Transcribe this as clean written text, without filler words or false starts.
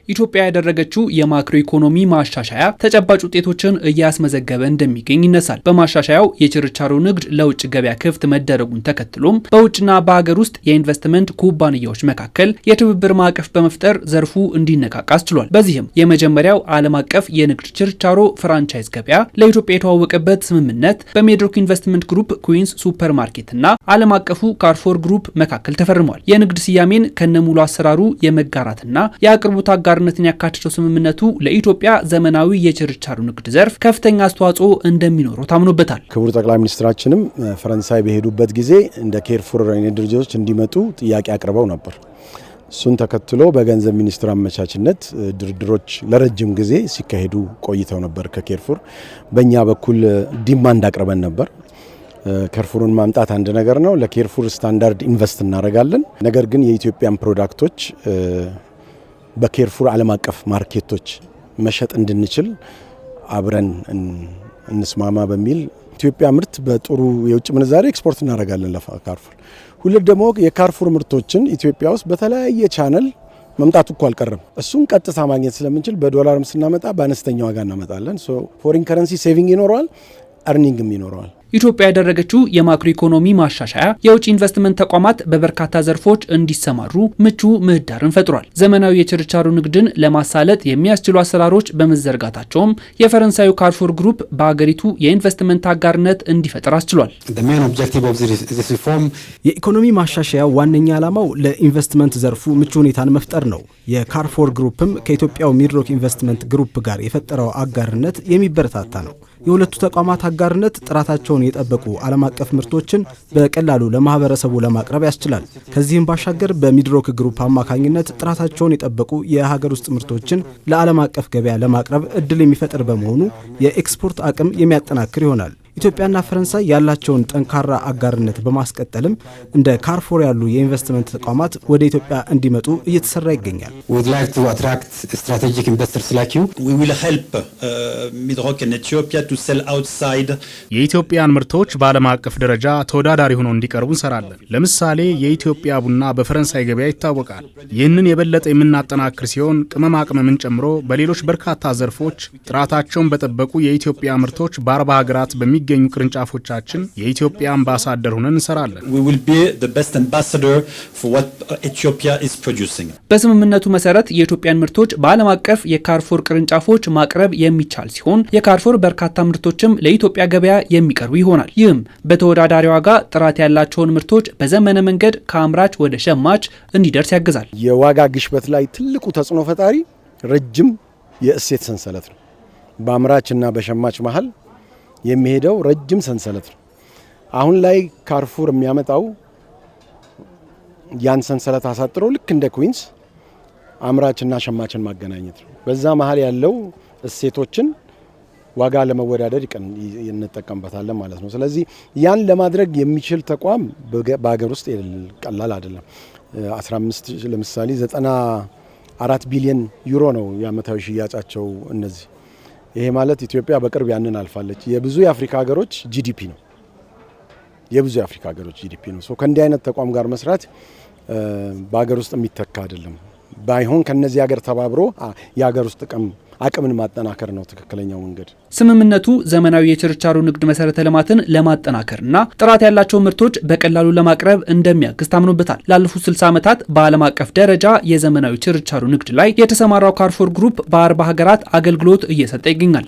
ኢትዮጵያ ያደረገችው የማክሮ ኢኮኖሚ ማሻሻያ ተጨባጭ ውጤቶችን እያስመዘገበ እንደሚገኝ ይነሳል። በማሻሻያው የችርቻሮ ንግድ ለውጭ ገበያ ክፍት መደረጉን ተከትሎም በውጭና በሀገር ውስጥ የኢንቨስትመንት ኩባንያዎች መካከል የትብብር ማዕቀፍ በመፍጠር ዘርፉ እንዲነቃቃ አስችሏል። በዚህም የመጀመሪያው ዓለም አቀፍ የንግድ ችርቻሮ ፍራንቻይዝ ገበያ ለኢትዮጵያ የተዋወቀበት ስምምነት በሜድሮክ ኢንቨስትመንት ግሩፕ ኩዊንስ ሱፐርማርኬትና ዓለም አቀፉ ካርፎር ግሩፕ መካከል ተፈርሟል። የንግድ ስያሜን ከነሙሉ አሰራሩ የመጋራትና የአቅርቦት አጋርነትን ያካተተው ስምምነቱ ለኢትዮጵያ ዘመናዊ የችርቻሮ ንግድ ዘርፍ ከፍተኛ አስተዋጽኦ እንደሚኖረው ታምኖበታል። ክቡር ጠቅላይ ሚኒስትራችንም ፈረንሳይ በሄዱበት ጊዜ እንደ ኬርፉር ድርጅቶች እንዲመጡ ጥያቄ አቅርበው ነበር። እሱን ተከትሎ በገንዘብ ሚኒስትር አመቻችነት ድርድሮች ለረጅም ጊዜ ሲካሄዱ ቆይተው ነበር። ከኬርፉር በእኛ በኩል ዲማንድ አቅርበን ነበር። ኬርፉርን ማምጣት አንድ ነገር ነው። ለኬርፉር ስታንዳርድ ኢንቨስት እናደርጋለን። ነገር ግን የኢትዮጵያን ፕሮዳክቶች በኬርፉር ዓለም አቀፍ ማርኬቶች መሸጥ እንድንችል አብረን እንስማማ በሚል ኢትዮጵያ ምርት በጥሩ የውጭ ምንዛሬ ኤክስፖርት እናደርጋለን ለካርፉር። ሁለት ደግሞ የካርፉር ምርቶችን ኢትዮጵያ ውስጥ በተለያየ ቻነል መምጣቱ እኮ አልቀረም። እሱን ቀጥታ ማግኘት ስለምንችል በዶላርም ስናመጣ በአነስተኛ ዋጋ እናመጣለን። ፎሪን ከረንሲ ሴቪንግ ይኖረዋል፣ አርኒንግም ይኖረዋል። ኢትዮጵያ ያደረገችው የማክሮ ኢኮኖሚ ማሻሻያ የውጭ ኢንቨስትመንት ተቋማት በበርካታ ዘርፎች እንዲሰማሩ ምቹ ምህዳርን ፈጥሯል። ዘመናዊ የችርቻሮ ንግድን ለማሳለጥ የሚያስችሉ አሰራሮች በመዘርጋታቸውም የፈረንሳዩ ካርፎር ግሩፕ በአገሪቱ የኢንቨስትመንት አጋርነት እንዲፈጠር አስችሏል። የኢኮኖሚ ማሻሻያ ዋነኛ ዓላማው ለኢንቨስትመንት ዘርፉ ምቹ ሁኔታን መፍጠር ነው። የካርፎር ግሩፕም ከኢትዮጵያው ሚድሮክ ኢንቨስትመንት ግሩፕ ጋር የፈጠረው አጋርነት የሚበረታታ ነው። የሁለቱ ተቋማት አጋርነት ጥራታቸውን የጠበቁ ዓለም አቀፍ ምርቶችን በቀላሉ ለማህበረሰቡ ለማቅረብ ያስችላል። ከዚህም ባሻገር በሚድሮክ ግሩፕ አማካኝነት ጥራታቸውን የጠበቁ የሀገር ውስጥ ምርቶችን ለዓለም አቀፍ ገበያ ለማቅረብ እድል የሚፈጥር በመሆኑ የኤክስፖርት አቅም የሚያጠናክር ይሆናል። ኢትዮጵያና ፈረንሳይ ያላቸውን ጠንካራ አጋርነት በማስቀጠልም እንደ ካርፎር ያሉ የኢንቨስትመንት ተቋማት ወደ ኢትዮጵያ እንዲመጡ እየተሰራ ይገኛል። የኢትዮጵያን ምርቶች በዓለም አቀፍ ደረጃ ተወዳዳሪ ሆነው እንዲቀርቡ እንሰራለን። ለምሳሌ የኢትዮጵያ ቡና በፈረንሳይ ገበያ ይታወቃል። ይህንን የበለጠ የምናጠናክር ሲሆን ቅመማ ቅመምን ጨምሮ በሌሎች በርካታ ዘርፎች ጥራታቸውን በጠበቁ የኢትዮጵያ ምርቶች በ40 ሀገራት በሚገኙ ቅርንጫፎቻችን የኢትዮጵያ አምባሳደር ሆነን እንሰራለን። በስምምነቱ መሰረት የኢትዮጵያን ምርቶች በዓለም አቀፍ የካርፎር ቅርንጫፎች ማቅረብ የሚቻል ሲሆን የካርፎር በርካታ ምርቶችም ለኢትዮጵያ ገበያ የሚቀርቡ ይሆናል። ይህም በተወዳዳሪ ዋጋ ጥራት ያላቸውን ምርቶች በዘመነ መንገድ ከአምራች ወደ ሸማች እንዲደርስ ያግዛል። የዋጋ ግሽበት ላይ ትልቁ ተጽዕኖ ፈጣሪ ረጅም የእሴት ሰንሰለት ነው። በአምራችና በሸማች መሃል የሚሄደው ረጅም ሰንሰለት ነው። አሁን ላይ ካርፉር የሚያመጣው ያን ሰንሰለት አሳጥሮ ልክ እንደ ኩዊንስ አምራችና ሸማችን ማገናኘት ነው። በዛ መሃል ያለው እሴቶችን ዋጋ ለመወዳደር እንጠቀምበታለን ማለት ነው። ስለዚህ ያን ለማድረግ የሚችል ተቋም በሀገር ውስጥ ቀላል አይደለም። 15 ለምሳሌ 94 ቢሊዮን ዩሮ ነው የዓመታዊ ሽያጫቸው እነዚህ። ይሄ ማለት ኢትዮጵያ በቅርብ ያንን አልፋለች። የብዙ የአፍሪካ ሀገሮች ጂዲፒ ነው። ከእንዲህ አይነት ተቋም ጋር መስራት በሀገር ውስጥ የሚተካ አይደለም። ባይሆን ከነዚህ ሀገር ተባብሮ የሀገር ውስጥ አቅምን ማጠናከር ነው ትክክለኛው መንገድ። ስምምነቱ ዘመናዊ የችርቻሮ ንግድ መሰረተ ልማትን ለማጠናከርና ጥራት ያላቸው ምርቶች በቀላሉ ለማቅረብ እንደሚያግዝ ታምኖበታል። ላለፉት 60 ዓመታት በዓለም አቀፍ ደረጃ የዘመናዊ ችርቻሮ ንግድ ላይ የተሰማራው ካርፎር ግሩፕ በ40 ሀገራት አገልግሎት እየሰጠ ይገኛል።